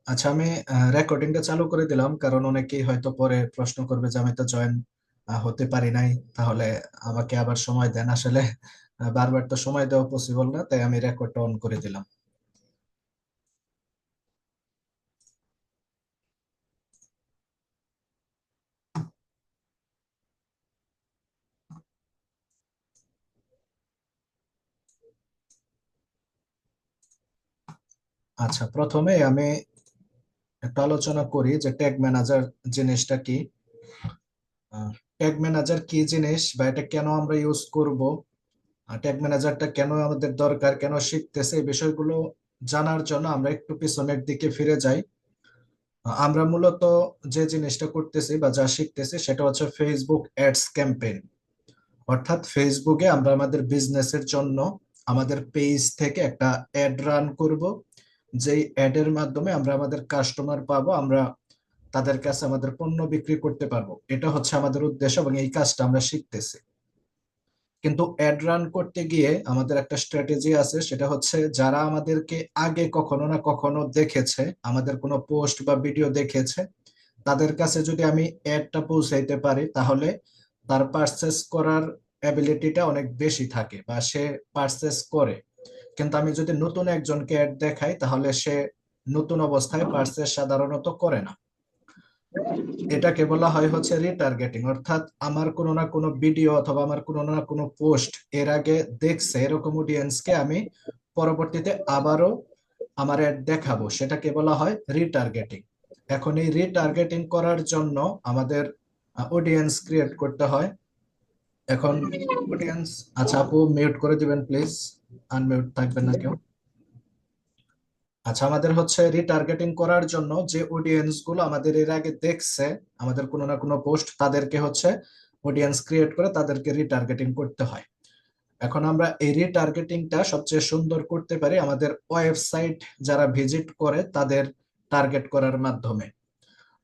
আচ্ছা, আমি রেকর্ডিংটা চালু করে দিলাম, কারণ অনেকেই হয়তো পরে প্রশ্ন করবে যে আমি তো জয়েন হতে পারি নাই, তাহলে আমাকে আবার সময় দেন। আসলে বারবার তো সময় দেওয়া পসিবল না, তাই আমি রেকর্ডটা অন করে দিলাম। আচ্ছা, প্রথমে আমি একটা আলোচনা করি যে ট্যাগ ম্যানেজার জিনিসটা কি। ট্যাগ ম্যানেজার কি জিনিস বা এটা কেন আমরা ইউজ করব, ট্যাগ ম্যানেজারটা কেন আমাদের দরকার, কেন শিখতেছে, এই বিষয়গুলো জানার জন্য আমরা একটু পিছনের দিকে ফিরে যাই। আমরা মূলত যে জিনিসটা করতেছি বা যা শিখতেছি সেটা হচ্ছে ফেসবুক অ্যাডস ক্যাম্পেইন। অর্থাৎ ফেসবুকে আমরা আমাদের বিজনেসের জন্য আমাদের পেজ থেকে একটা অ্যাড রান করব, যেই অ্যাডের মাধ্যমে আমরা আমাদের কাস্টমার পাবো, আমরা তাদের কাছে আমাদের পণ্য বিক্রি করতে পারবো। এটা হচ্ছে আমাদের উদ্দেশ্য এবং এই কাজটা আমরা শিখতেছি। কিন্তু অ্যাড রান করতে গিয়ে আমাদের একটা স্ট্র্যাটেজি আছে, সেটা হচ্ছে যারা আমাদেরকে আগে কখনো না কখনো দেখেছে, আমাদের কোনো পোস্ট বা ভিডিও দেখেছে, তাদের কাছে যদি আমি অ্যাডটা পৌঁছাইতে পারি, তাহলে তার পারচেস করার অ্যাবিলিটিটা অনেক বেশি থাকে বা সে পারচেস করে। কিন্তু আমি যদি নতুন একজনকে অ্যাড দেখাই, তাহলে সে নতুন অবস্থায় পারচেস সাধারণত করে না। এটাকে বলা হয় হচ্ছে রিটার্গেটিং। অর্থাৎ আমার কোনো না কোনো ভিডিও অথবা আমার কোনো না কোনো পোস্ট এর আগে দেখছে এরকম অডিয়েন্সকে আমি পরবর্তীতে আবারও আমার অ্যাড দেখাবো, সেটাকে বলা হয় রিটার্গেটিং। এখন এই রিটার্গেটিং করার জন্য আমাদের অডিয়েন্স ক্রিয়েট করতে হয়। এখন অডিয়েন্স, আচ্ছা আপু মিউট করে দিবেন প্লিজ, আনমিউট থাকবেন না কেউ। আচ্ছা, আমাদের হচ্ছে রিটার্গেটিং করার জন্য যে অডিয়েন্স গুলো আমাদের এর আগে দেখছে আমাদের কোনো না কোনো পোস্ট, তাদেরকে হচ্ছে অডিয়েন্স ক্রিয়েট করে তাদেরকে রিটার্গেটিং করতে হয়। এখন আমরা এই রিটার্গেটিংটা সবচেয়ে সুন্দর করতে পারি আমাদের ওয়েবসাইট যারা ভিজিট করে তাদের টার্গেট করার মাধ্যমে।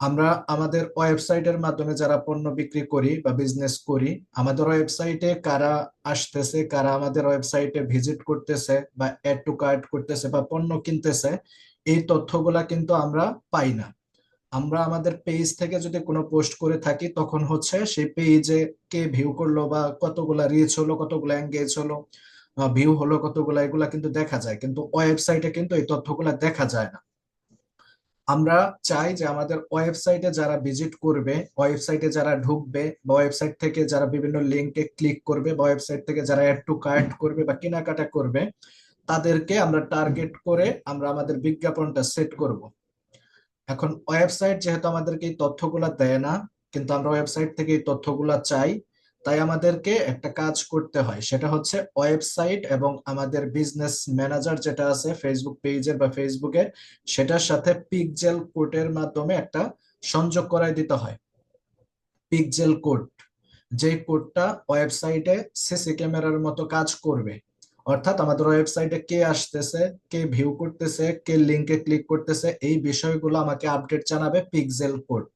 আমরা আমাদের ওয়েবসাইটের মাধ্যমে যারা পণ্য বিক্রি করি বা বিজনেস করি, আমাদের ওয়েবসাইটে কারা আসতেছে, কারা আমাদের ওয়েবসাইটে ভিজিট করতেছে বা অ্যাড টু কার্ট করতেছে বা পণ্য কিনতেছে, এই তথ্যগুলা কিন্তু আমরা পাই না। আমরা আমাদের পেজ থেকে যদি কোনো পোস্ট করে থাকি, তখন হচ্ছে সেই পেজে কে ভিউ করলো বা কতগুলা রিচ হলো, কতগুলা এঙ্গেজ হলো, ভিউ হলো কতগুলা, এগুলা কিন্তু দেখা যায়, কিন্তু ওয়েবসাইটে কিন্তু এই তথ্যগুলা দেখা যায় না। আমরা চাই যে আমাদের ওয়েবসাইটে যারা ভিজিট করবে, ওয়েবসাইটে যারা ঢুকবে বা ওয়েবসাইট থেকে যারা বিভিন্ন লিঙ্কে ক্লিক করবে বা ওয়েবসাইট থেকে যারা অ্যাড টু কার্ট করবে বা কেনাকাটা করবে, তাদেরকে আমরা টার্গেট করে আমরা আমাদের বিজ্ঞাপনটা সেট করব। এখন ওয়েবসাইট যেহেতু আমাদেরকে এই তথ্যগুলা দেয় না, কিন্তু আমরা ওয়েবসাইট থেকে এই তথ্যগুলা চাই, তাই আমাদেরকে একটা কাজ করতে হয়, সেটা হচ্ছে ওয়েবসাইট এবং আমাদের বিজনেস ম্যানেজার যেটা আছে ফেসবুক পেজের বা ফেসবুকের, সেটার সাথে পিকজেল কোডের মাধ্যমে একটা সংযোগ করায় দিতে হয়। পিকজেল কোড, যে কোডটা ওয়েবসাইটে সিসি ক্যামেরার মতো কাজ করবে। অর্থাৎ আমাদের ওয়েবসাইটে কে আসতেছে, কে ভিউ করতেছে, কে লিংকে ক্লিক করতেছে, এই বিষয়গুলো আমাকে আপডেট জানাবে পিক্সেল কোড।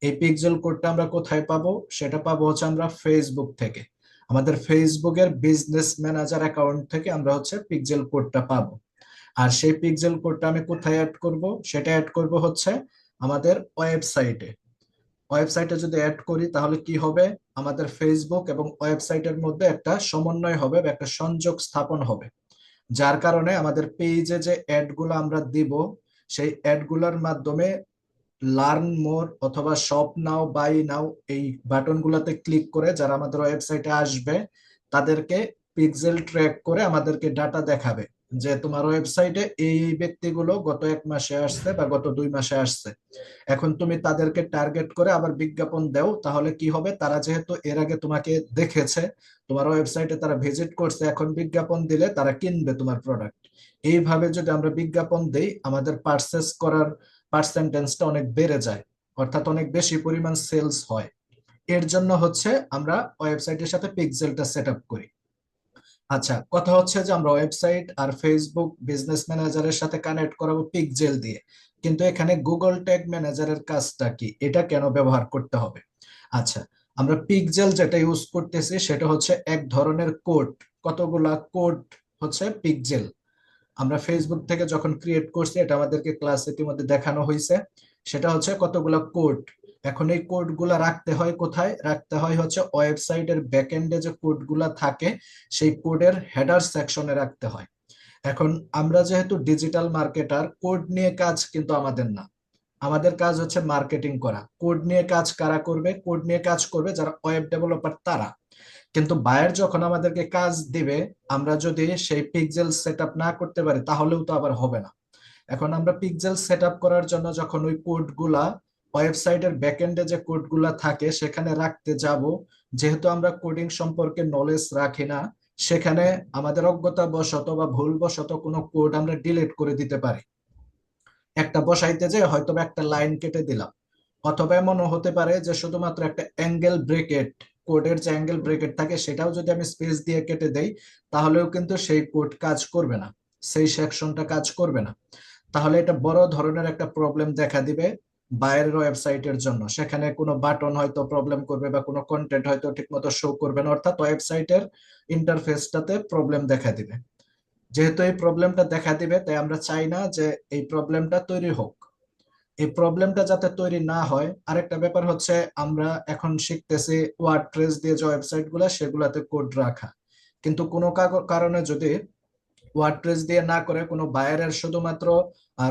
এই পিক্সেল কোডটা আমরা কোথায় পাবো? সেটা পাবো হচ্ছে আমরা ফেসবুক থেকে। আমাদের ফেসবুকের বিজনেস ম্যানেজার অ্যাকাউন্ট থেকে আমরা হচ্ছে পিক্সেল কোডটা পাবো। আর সেই পিক্সেল কোডটা আমি কোথায় অ্যাড করব? সেটা অ্যাড করব হচ্ছে আমাদের ওয়েবসাইটে। ওয়েবসাইটে যদি অ্যাড করি, তাহলে কি হবে? আমাদের ফেসবুক এবং ওয়েবসাইটের মধ্যে একটা সমন্বয় হবে বা একটা সংযোগ স্থাপন হবে, যার কারণে আমাদের পেজে যে অ্যাড গুলো আমরা দিব, সেই অ্যাড গুলোর মাধ্যমে লার্ন মোর অথবা শপ নাও, বাই নাও, এই বাটন গুলোতে ক্লিক করে যারা আমাদের ওয়েবসাইটে আসবে, তাদেরকে পিক্সেল ট্র্যাক করে আমাদেরকে ডাটা দেখাবে যে তোমার ওয়েবসাইটে এই এই ব্যক্তিগুলো গত 1 মাসে আসছে বা গত 2 মাসে আসছে। এখন তুমি তাদেরকে টার্গেট করে আবার বিজ্ঞাপন দাও, তাহলে কি হবে? তারা যেহেতু এর আগে তোমাকে দেখেছে, তোমার ওয়েবসাইটে তারা ভিজিট করছে, এখন বিজ্ঞাপন দিলে তারা কিনবে তোমার প্রোডাক্ট। এইভাবে যদি আমরা বিজ্ঞাপন দেই, আমাদের পার্সেস করার পার্সেন্টেজটা অনেক বেড়ে যায়, অর্থাৎ অনেক বেশি পরিমাণ সেলস হয়। এর জন্য হচ্ছে আমরা ওয়েবসাইটের সাথে পিক্সেলটা সেট আপ করি। আচ্ছা, কথা হচ্ছে যে আমরা ওয়েবসাইট আর ফেসবুক বিজনেস ম্যানেজারের সাথে কানেক্ট করাবো পিক্সেল দিয়ে, কিন্তু এখানে গুগল ট্যাগ ম্যানেজারের কাজটা কি, এটা কেন ব্যবহার করতে হবে? আচ্ছা, আমরা পিক্সেল যেটা ইউজ করতেছি সেটা হচ্ছে এক ধরনের কোড, কতগুলা কোড হচ্ছে পিক্সেল। আমরা ফেসবুক থেকে যখন ক্রিয়েট করছি, এটা আমাদেরকে ক্লাস ইতিমধ্যে দেখানো হয়েছে, সেটা হচ্ছে কতগুলো কোড। এখন এই কোড গুলা রাখতে হয় কোথায়? রাখতে হয় হচ্ছে ওয়েবসাইটের ব্যাকএন্ডে যে কোড গুলা থাকে সেই কোডের হেডার সেকশনে রাখতে হয়। এখন আমরা যেহেতু ডিজিটাল মার্কেটার, কোড নিয়ে কাজ কিন্তু আমাদের না, আমাদের কাজ হচ্ছে মার্কেটিং করা। কোড নিয়ে কাজ কারা করবে? কোড নিয়ে কাজ করবে যারা ওয়েব ডেভেলপার, তারা। কিন্তু বায়ার যখন আমাদেরকে কাজ দিবে, আমরা যদি সেই পিক্সেল সেট আপ না করতে পারি তাহলেও তো আবার হবে না। এখন আমরা পিক্সেল সেট আপ করার জন্য যখন ওই কোডগুলা ওয়েবসাইটের ব্যাকএন্ডে যে কোডগুলা থাকে সেখানে রাখতে যাব, যেহেতু আমরা কোডিং সম্পর্কে নলেজ রাখি না, সেখানে আমাদের অজ্ঞতা বশত বা ভুল বশত কোনো কোড আমরা ডিলিট করে দিতে পারি। একটা বসাইতে যে হয়তো বা একটা লাইন কেটে দিলাম, অথবা এমনও হতে পারে যে শুধুমাত্র একটা অ্যাঙ্গেল ব্রেকেট, কোডের যে অ্যাঙ্গেল ব্রেকেট থাকে সেটাও যদি আমি স্পেস দিয়ে কেটে দেই, তাহলেও কিন্তু সেই কোড কাজ করবে না, সেই সেকশনটা কাজ করবে না। তাহলে এটা বড় ধরনের একটা প্রবলেম দেখা দিবে বাইরের ওয়েবসাইটের জন্য। সেখানে কোনো বাটন হয়তো প্রবলেম করবে বা কোনো কন্টেন্ট হয়তো ঠিকমতো শো করবে না, অর্থাৎ ওয়েবসাইটের ইন্টারফেসটাতে প্রবলেম দেখা দিবে। যেহেতু এই প্রবলেমটা দেখা দিবে, তাই আমরা চাই না যে এই প্রবলেমটা তৈরি হোক। এই প্রবলেমটা যাতে তৈরি না হয়, আরেকটা ব্যাপার হচ্ছে আমরা এখন শিখতেছি ওয়ার্ডপ্রেস দিয়ে যে ওয়েবসাইট গুলা সেগুলাতে কোড রাখা। কিন্তু কোনো কারণে যদি ওয়ার্ডপ্রেস দিয়ে না করে কোনো বায়ারের শুধুমাত্র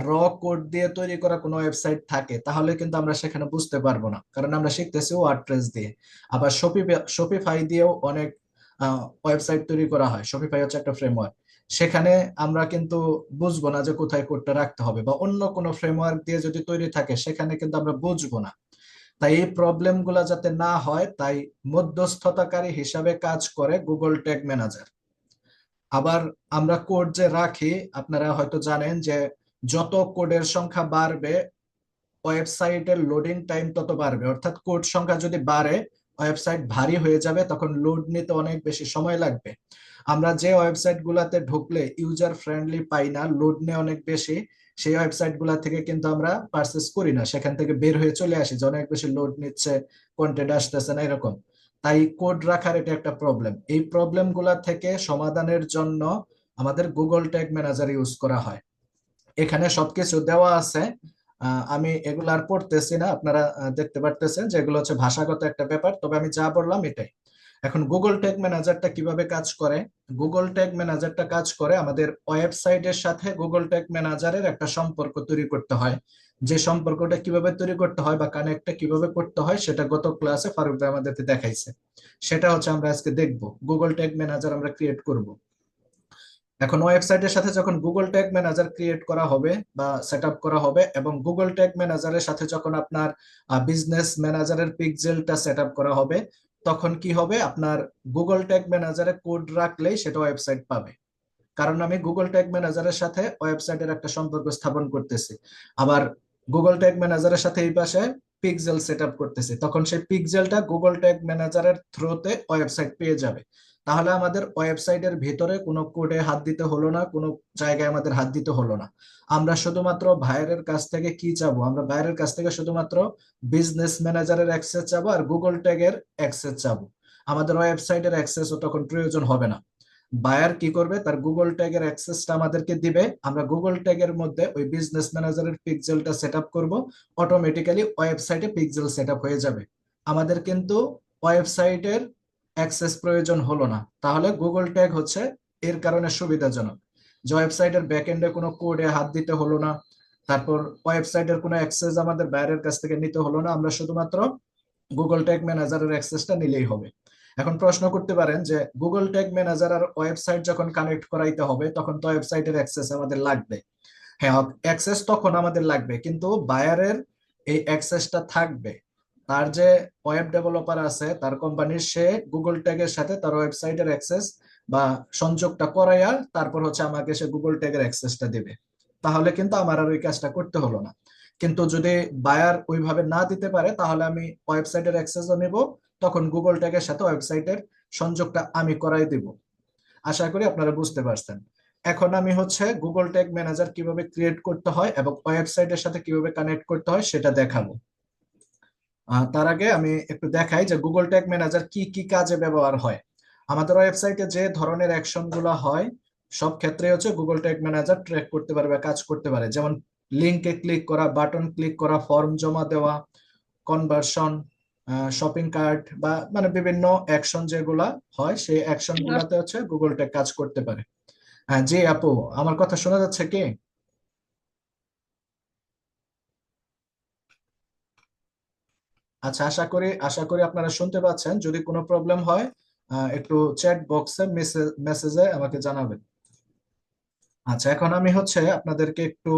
র কোড দিয়ে তৈরি করা কোনো ওয়েবসাইট থাকে, তাহলে কিন্তু আমরা সেখানে বুঝতে পারবো না, কারণ আমরা শিখতেছি ওয়ার্ডপ্রেস দিয়ে। আবার শপিফাই দিয়েও অনেক ওয়েবসাইট তৈরি করা হয়, শপিফাই হচ্ছে একটা ফ্রেমওয়ার্ক। সেখানে আমরা কিন্তু বুঝবো না যে কোথায় কোডটা রাখতে হবে, বা অন্য কোনো ফ্রেমওয়ার্ক দিয়ে যদি তৈরি থাকে সেখানে কিন্তু আমরা বুঝবো না। তাই এই প্রবলেম গুলা যাতে না হয়, তাই মধ্যস্থতাকারী হিসাবে কাজ করে গুগল ট্যাগ ম্যানেজার। আবার আমরা কোড যে রাখি, আপনারা হয়তো জানেন যে যত কোডের সংখ্যা বাড়বে ওয়েবসাইটের লোডিং টাইম তত বাড়বে, অর্থাৎ কোড সংখ্যা যদি বাড়ে ওয়েবসাইট ভারী হয়ে যাবে, তখন লোড নিতে অনেক বেশি সময় লাগবে। আমরা যে ওয়েবসাইট গুলাতে ঢুকলে ইউজার ফ্রেন্ডলি পাই না, লোড নেয় অনেক বেশি, সেই ওয়েবসাইট গুলা থেকে কিন্তু আমরা পারচেস করি না, সেখান থেকে বের হয়ে চলে আসি যে অনেক বেশি লোড নিচ্ছে, কন্টেন্ট আসতেছে না, এরকম। তাই কোড রাখার এটা একটা প্রবলেম। এই প্রবলেম গুলা থেকে সমাধানের জন্য আমাদের গুগল ট্যাগ ম্যানেজার ইউজ করা হয়। এখানে সবকিছু দেওয়া আছে। আমি এগুলো আর পড়তেছি না, আপনারা দেখতে পারতেছেন যে এগুলো হচ্ছে ভাষাগত একটা ব্যাপার, তবে আমি যা বললাম এটাই। এখন গুগল ট্যাগ ম্যানেজারটা কিভাবে কাজ করে? গুগল ট্যাগ ম্যানেজারটা কাজ করে আমাদের ওয়েবসাইটের সাথে গুগল ট্যাগ ম্যানেজারের একটা সম্পর্ক তৈরি করতে হয়। যে সম্পর্কটা কিভাবে তৈরি করতে হয় বা কানেক্টটা কিভাবে করতে হয় সেটা গত ক্লাসে ফারুক ভাই আমাদেরকে দেখাইছে, সেটা হচ্ছে আমরা আজকে দেখব। গুগল ট্যাগ ম্যানেজার আমরা ক্রিয়েট করব। এখন ওয়েবসাইটের সাথে যখন গুগল ট্যাগ ম্যানেজার ক্রিয়েট করা হবে বা সেট আপ করা হবে, এবং গুগল ট্যাগ ম্যানেজারের সাথে যখন আপনার বিজনেস ম্যানেজারের পিক্সেলটা সেট আপ করা হবে, তখন কি হবে? আপনার গুগল ট্যাগ ম্যানেজারে কোড রাখলেই সেটা ওয়েবসাইট পাবে, কারণ আমি গুগল ট্যাগ ম্যানেজারের সাথে ওয়েবসাইটের একটা সম্পর্ক স্থাপন করতেছি। আবার গুগল ট্যাগ ম্যানেজারের সাথে এই পাশে পিক্সেল সেট আপ করতেছি, তখন সেই পিক্সেলটা গুগল ট্যাগ ম্যানেজারের থ্রুতে ওয়েবসাইট পেয়ে যাবে। তাহলে আমাদের ওয়েবসাইটের ভিতরে কোনো কোডে হাত দিতে হলো না, কোনো জায়গায় আমাদের হাত দিতে হলো না। আমরা শুধুমাত্র বাইরের কাছ থেকে কি চাবো? আমরা বাইরের কাছ থেকে শুধুমাত্র বিজনেস ম্যানেজারের অ্যাক্সেস চাবো আর গুগল ট্যাগের অ্যাক্সেস চাবো। আমাদের ওয়েবসাইটের অ্যাক্সেসও তখন প্রয়োজন হবে না। বায়ার কি করবে? তার গুগল ট্যাগের অ্যাক্সেসটা আমাদেরকে দিবে, আমরা গুগল ট্যাগের মধ্যে ওই বিজনেস ম্যানেজারের পিক্সেলটা সেট আপ করবো, অটোমেটিক্যালি ওয়েবসাইটে পিক্সেল সেট আপ হয়ে যাবে। আমাদের কিন্তু ওয়েবসাইটের অ্যাক্সেস প্রয়োজন হলো না। তাহলে গুগল ট্যাগ হচ্ছে এর কারণে সুবিধাজনক যে ওয়েবসাইটের ব্যাকএন্ডে কোনো কোডে হাত দিতে হলো না, তারপর ওয়েবসাইটের কোনো অ্যাক্সেস আমাদের বাইরের কাছ থেকে নিতে হলো না, আমরা শুধুমাত্র গুগল ট্যাগ ম্যানেজারের অ্যাক্সেসটা নিলেই হবে। এখন প্রশ্ন করতে পারেন যে গুগল ট্যাগ ম্যানেজার আর ওয়েবসাইট যখন কানেক্ট করাইতে হবে তখন তো ওয়েবসাইটের অ্যাক্সেস আমাদের লাগবে। হ্যাঁ, অ্যাক্সেস তখন আমাদের লাগবে, কিন্তু বায়ারের এই অ্যাক্সেসটা থাকবে। তার যে ওয়েব ডেভেলপার আছে তার কোম্পানির, সে গুগল ট্যাগের সাথে তার ওয়েবসাইটের অ্যাক্সেস বা সংযোগটা করাইয়া তারপর হচ্ছে আমাকে সে গুগল ট্যাগের অ্যাক্সেসটা দিবে। তাহলে কিন্তু আমার আর ওই কাজটা করতে হলো না। কিন্তু যদি বায়ার ওইভাবে না দিতে পারে, তাহলে আমি ওয়েবসাইটের অ্যাক্সেসও নিব, তখন গুগল ট্যাগের সাথে ওয়েবসাইটের সংযোগটা আমি করাই দিব। আশা করি আপনারা বুঝতে পারছেন। এখন আমি হচ্ছে গুগল ট্যাগ ম্যানেজার কিভাবে ক্রিয়েট করতে হয় এবং ওয়েবসাইটের সাথে কিভাবে কানেক্ট করতে হয় সেটা দেখাবো। তার আগে আমি একটু দেখাই যে গুগল ট্যাগ ম্যানেজার কি কি কাজে ব্যবহার হয়। আমাদের ওয়েবসাইটে যে ধরনের অ্যাকশন গুলো হয় সব ক্ষেত্রে হচ্ছে গুগল ট্যাগ ম্যানেজার ট্র্যাক করতে পারে বা কাজ করতে পারে, যেমন লিঙ্কে ক্লিক করা, বাটন ক্লিক করা, ফর্ম জমা দেওয়া, কনভার্সন, শপিং কার্ট বা মানে বিভিন্ন অ্যাকশন যেগুলা হয় সেই অ্যাকশন গুলাতে হচ্ছে গুগল ট্যাগ কাজ করতে পারে। হ্যাঁ জি আপু, আমার কথা শোনা যাচ্ছে কি? আচ্ছা, আশা করি আপনারা শুনতে পাচ্ছেন। যদি কোনো প্রবলেম হয় একটু চ্যাট বক্সে মেসেজে আমাকে জানাবেন। আচ্ছা, এখন আমি হচ্ছে আপনাদেরকে একটু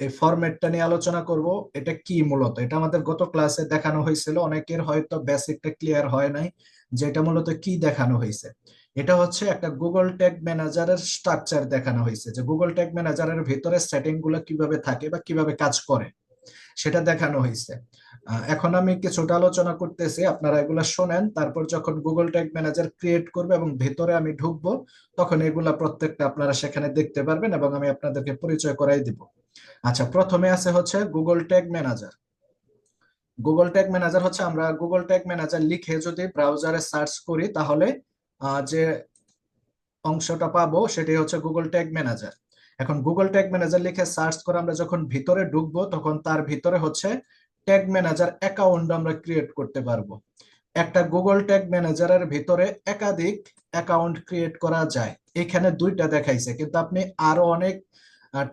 এই ফরম্যাটটা নিয়ে আলোচনা করব। এটা কি মূলত, এটা আমাদের গত ক্লাসে দেখানো হয়েছিল, অনেকের হয়তো বেসিকটা ক্লিয়ার হয় নাই যে এটা মূলত কি দেখানো হয়েছে। এটা হচ্ছে একটা গুগল ট্যাগ ম্যানেজারের স্ট্রাকচার দেখানো হয়েছে, যে গুগল ট্যাগ ম্যানেজারের ভিতরে সেটিং গুলো কিভাবে থাকে বা কিভাবে কাজ করে সেটা দেখানো হয়েছে। এখন আমি কিছুটা আলোচনা করতেছি, আপনারা এগুলা শোনেন, তারপর যখন গুগল ট্যাগ ম্যানেজার ক্রিয়েট করবে এবং ভেতরে আমি ঢুকবো, তখন এগুলা প্রত্যেকটা আপনারা সেখানে দেখতে পারবেন এবং আমি আপনাদেরকে পরিচয় করাই দিব। আচ্ছা, প্রথমে আছে হচ্ছে Google tag manager. Google tag manager হচ্ছে, আমরা গুগল ট্যাগ ম্যানেজার লিখে যদি ব্রাউজারে সার্চ করি তাহলে যে অংশটা পাবো সেটাই হচ্ছে গুগল ট্যাগ ম্যানেজার। এখন গুগল ট্যাগ ম্যানেজার লিখে সার্চ করে আমরা যখন ভিতরে ঢুকবো তখন তার ভিতরে হচ্ছে ট্যাগ ম্যানেজার অ্যাকাউন্ট আমরা ক্রিয়েট করতে পারবো। একটা গুগল ট্যাগ ম্যানেজারের ভিতরে একাধিক অ্যাকাউন্ট ক্রিয়েট করা যায়। এখানে দুইটা দেখাইছে, কিন্তু আপনি আরো অনেক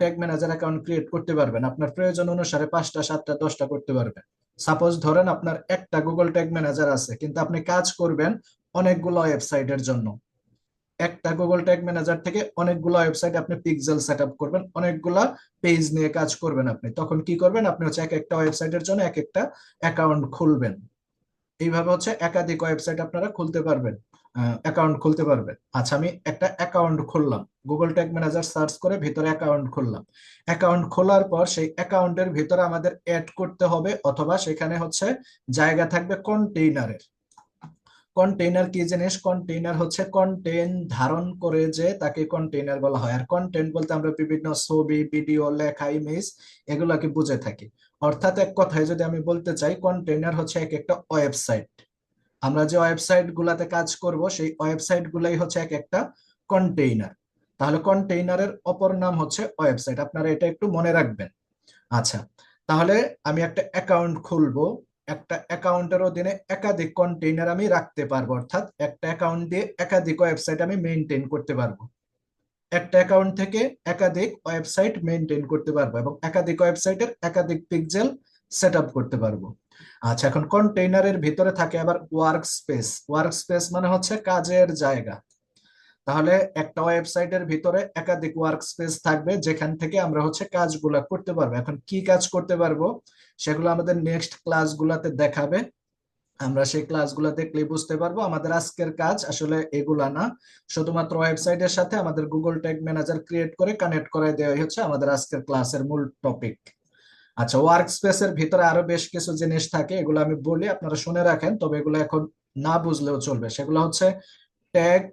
ট্যাগ ম্যানেজার অ্যাকাউন্ট ক্রিয়েট করতে পারবেন, আপনার প্রয়োজন অনুসারে 5টা 7টা 10টা করতে পারবেন। সাপোজ ধরেন আপনার একটা গুগল ট্যাগ ম্যানেজার আছে, কিন্তু আপনি কাজ করবেন অনেকগুলো ওয়েবসাইটের জন্য। একটা গুগল ট্যাগ ম্যানেজার থেকে অনেকগুলো ওয়েবসাইট আপনি পিক্সেল সেট আপ করবেন, অনেকগুলা পেজ নিয়ে কাজ করবেন। আপনি তখন কি করবেন, আপনি হচ্ছে এক একটা ওয়েবসাইটের জন্য এক একটা অ্যাকাউন্ট খুলবেন। এইভাবে হচ্ছে একাধিক ওয়েবসাইট আপনারা খুলতে পারবেন, অ্যাকাউন্ট খুলতে পারবেন। আচ্ছা, আমি একটা অ্যাকাউন্ট খুললাম, গুগল ট্যাগ ম্যানেজার সার্চ করে ভিতরে অ্যাকাউন্ট খুললাম। অ্যাকাউন্ট খোলার পর সেই অ্যাকাউন্টের ভিতরে আমাদের অ্যাড করতে হবে, অথবা সেখানে হচ্ছে জায়গা থাকবে কন্টেইনারের। কন্টেইনার কি জিনিস? কন্টেইনার হচ্ছে কন্টেন ধারণ করে, যে তাকে কন্টেইনার বলা হয়। আর কন্টেন্ট বলতে আমরা বিভিন্ন ছবি, ভিডিও, লেখা, ইমেজ এগুলাকে বুঝে থাকি। অর্থাৎ এক কথায় যদি আমি বলতে চাই, কন্টেইনার হচ্ছে এক একটা ওয়েবসাইট। আমরা যে ওয়েবসাইট গুলাতে কাজ করব সেই ওয়েবসাইট গুলাই হচ্ছে এক একটা কন্টেইনার। তাহলে কন্টেইনারের অপর নাম হচ্ছে ওয়েবসাইট, আপনারা এটা একটু মনে রাখবেন। আচ্ছা, তাহলে আমি একটা অ্যাকাউন্ট খুলবো, একটা অ্যাকাউন্টের অধীনে একাধিক কন্টেইনার আমি রাখতে পারবো, অর্থাৎ একটা অ্যাকাউন্ট দিয়ে একাধিক ওয়েবসাইট আমি মেনটেন করতে পারবো। একটা অ্যাকাউন্ট থেকে একাধিক ওয়েবসাইট মেনটেন করতে পারবো এবং একাধিক ওয়েবসাইটের একাধিক পিক্সেল সেট আপ করতে পারবো। আচ্ছা, এখন কন্টেইনারের ভিতরে থাকে আবার ওয়ার্ক স্পেস। ওয়ার্ক স্পেস মানে হচ্ছে কাজের জায়গা। তাহলে একটা ওয়েবসাইটের ভিতরে একাধিক ওয়ার্ক স্পেস থাকবে, যেখান থেকে আমরা হচ্ছে কাজগুলা করতে পারবো। এখন কি কাজ করতে পারবো সেগুলো আমাদের নেক্সট ক্লাসগুলাতে দেখাবে, আমরা সেই ক্লাসগুলো দেখলেই বুঝতে পারবো। আমাদের আজকের কাজ আসলে এগুলা না, শুধুমাত্র ওয়েবসাইটের সাথে আমাদের গুগল ট্যাগ ম্যানেজার ক্রিয়েট করে কানেক্ট করাই দেওয়াই হচ্ছে আমাদের আজকের ক্লাসের মূল টপিক। আচ্ছা, ওয়ার্ক স্পেসের ভিতরে আরো বেশ কিছু জিনিস থাকে, এগুলো আমি বলি, আপনারা শুনে রাখেন, তবে এগুলো এখন না বুঝলেও চলবে। সেগুলো হচ্ছে ট্যাগ,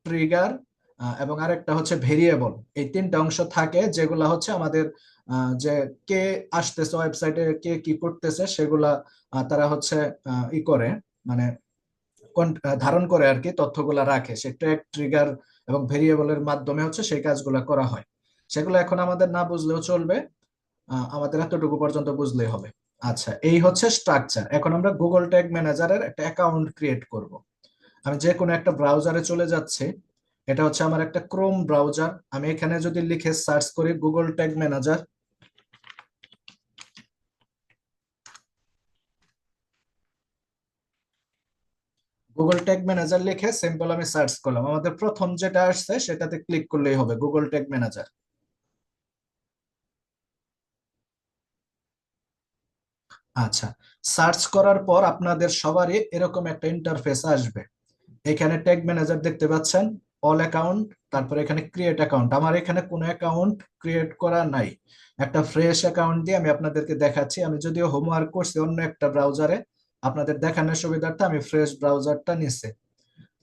ট্রিগার এবং আরেকটা হচ্ছে ভেরিয়েবল। এই তিনটা অংশ থাকে যেগুলা হচ্ছে আমাদের যে কে আসতেছে ওয়েবসাইটে, কে কি করতেছে সেগুলা তারা হচ্ছে ই করে, মানে ধারণ করে আর কি, তথ্যগুলা রাখে। সে ট্যাগ, ট্রিগার এবং ভেরিয়েবলের মাধ্যমে হচ্ছে সেই কাজগুলা করা হয়। সেগুলো এখন আমাদের না বুঝলেও চলবে, আমাদের এতটুকু পর্যন্ত বুঝলেই হবে। আচ্ছা, এই হচ্ছে স্ট্রাকচার। এখন আমরা গুগল ট্যাগ ম্যানেজারের একটা অ্যাকাউন্ট ক্রিয়েট করব। আমি যে কোনো একটা ব্রাউজারে চলে যাচ্ছি, এটা হচ্ছে আমার একটা ক্রোম ব্রাউজার। আমি এখানে যদি লিখে সার্চ করি Google tag manager, Google tag manager লিখে সিম্পল আমি সার্চ করলাম, আমাদের প্রথম যেটা আসছে সেটাতে ক্লিক করলেই হবে, গুগল ট্যাগ ম্যানেজার। আচ্ছা, সার্চ করার পর আপনাদের সবারই এরকম একটা ইন্টারফেস আসবে। এখানে ট্যাগ ম্যানেজার দেখতে পাচ্ছেন, অল অ্যাকাউন্ট, তারপরে এখানে ক্রিয়েট অ্যাকাউন্ট। আমার এখানে কোনো অ্যাকাউন্ট ক্রিয়েট করা নাই, একটা ফ্রেশ অ্যাকাউন্ট দিয়ে আমি আপনাদেরকে দেখাচ্ছি। আমি যদিও হোমওয়ার্ক করছি অন্য একটা ব্রাউজারে, আপনাদের দেখানোর সুবিধার্থে আমি ফ্রেশ ব্রাউজারটা নিচ্ছি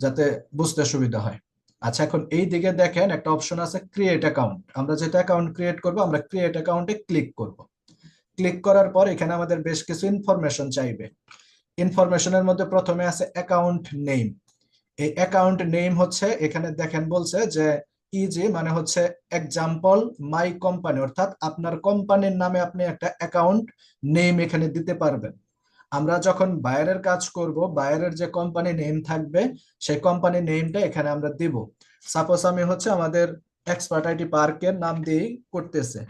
যাতে বুঝতে সুবিধা হয়। আচ্ছা, এখন এই দিকে দেখেন একটা অপশন আছে ক্রিয়েট অ্যাকাউন্ট। আমরা যেটা অ্যাকাউন্ট ক্রিয়েট করব, আমরা ক্রিয়েট অ্যাকাউন্টে ক্লিক করব। ক্লিক করার পর এখানে আমাদের বেশ কিছু ইনফরমেশন চাইবে। ইনফরমেশনের মধ্যে প্রথমে আছে অ্যাকাউন্ট নেম। এই অ্যাকাউন্ট নেম হচ্ছে, এখানে দেখেন বলছে যে ইজি মানে হচ্ছে এক্সাম্পল মাই কোম্পানি, অর্থাৎ আপনার কোম্পানির নামে আপনি একটা অ্যাকাউন্ট নেম এখানে দিতে পারবেন। আমরা যখন বায়ারের কাজ করব, বায়ারের যে কোম্পানি নেম থাকবে সেই কোম্পানি নেমটা এখানে আমরা দিব। সাপোজ আমি হচ্ছে আমাদের এক্সপার্ট আইটি পার্কের নাম দিয়েই করতেছে,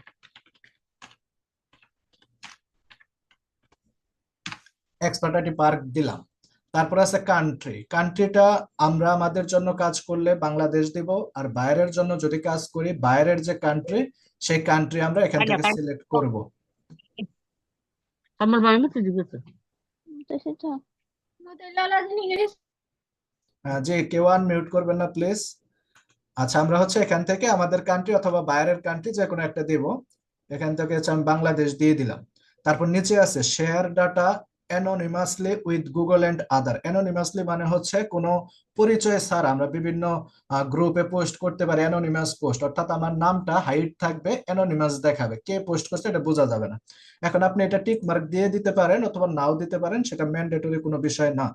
এক্সপার্ট আইটি পার্ক দিলাম। তারপর আছে কান্ট্রি, কান্ট্রিটা আমরা আমাদের জন্য কাজ করলে বাংলাদেশ দিব, আর বাইরের জন্য যদি কাজ করি বাইরের যে কান্ট্রি সেই কান্ট্রি আমরা এখান Ada থেকে kan? সিলেক্ট করব। Kamar mami tuh juga tuh. যে কেউ আনমিউট করবেন না প্লিজ। আচ্ছা, আমরা হচ্ছে এখান থেকে আমাদের কান্ট্রি অথবা বাইরের কান্ট্রি যে কোনো একটা দিব। এখান থেকে হচ্ছে আমি বাংলাদেশ দিয়ে দিলাম। তারপর নিচে আছে share data anonymously with Google and other. Anonymously মানে হচ্ছে কোনো পরিচয় ছাড়া আমরা বিভিন্ন গ্রুপে পোস্ট করতে পারি, অ্যানোনিমাস পোস্ট, অর্থাৎ আমার নামটা হাইড থাকবে, অ্যানোনিমাস দেখাবে, কে পোস্ট করছে এটা বোঝা যাবে না। এখন আপনি এটা টিক মার্ক দিয়ে দিতে পারেন অথবা নাও দিতে পারেন, সেটা ম্যান্ডেটরি কোনো বিষয় না।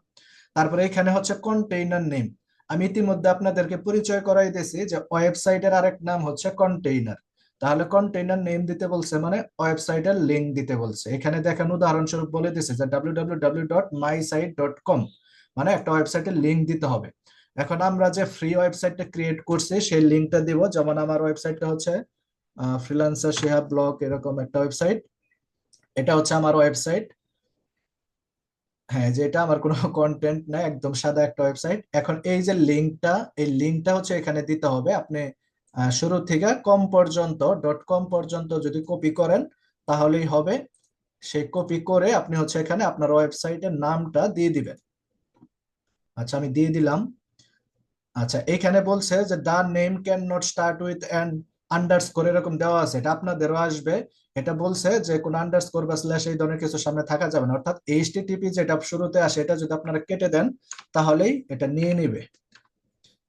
তারপরে এখানে হচ্ছে কন্টেইনার নেম। আমি ইতিমধ্যে আপনাদেরকে পরিচয় করাই দিয়েছি যে ওয়েবসাইটের আরেক নাম হচ্ছে কন্টেইনার। তাহলে কন্টেইনার নেম দিতে বলছে মানে ওয়েবসাইটের লিংক দিতে বলছে। এখানে দেখেন উদাহরণস্বরূপ বলে দিছে যে www.mysite.com, মানে একটা ওয়েবসাইটের লিংক দিতে হবে। এখন আমরা যে ফ্রি ওয়েবসাইটটা ক্রিয়েট করছি সেই লিংকটা দিব, যেমন আমার ওয়েবসাইটটা হচ্ছে ফ্রিল্যান্সার শিহাব ব্লগ, এরকম একটা ওয়েবসাইট। এটা হচ্ছে আমার ওয়েবসাইট। হ্যাঁ, যেটা আমার কোনো কন্টেন্ট নাই, একদম সাদা একটা ওয়েবসাইট। এখন এই যে লিংকটা, এই লিংকটা হচ্ছে এখানে দিতে হবে। আপনি শুরু থেকে কম পর্যন্ত .com পর্যন্ত যদি কপি করেন তাহলেই হবে। সেই কপি করে আপনি হচ্ছে এখানে আপনার ওয়েবসাইটের নামটা দিয়ে দিবেন। আচ্ছা, আমি দিয়ে দিলাম। আচ্ছা, এখানে বলছে যে the name can not start with an underscore, এরকম দেওয়া আছে, এটা আপনাদেরও আসবে। এটা বলছে যে কোনো আন্ডারস্কোর বা স্ল্যাশ এই ধরনের কিছু সামনে থাকা যাবে না, অর্থাৎ এইচটিটিপি যেটা শুরুতে আসে এটা যদি আপনারা কেটে দেন তাহলেই এটা নিয়ে নিবে।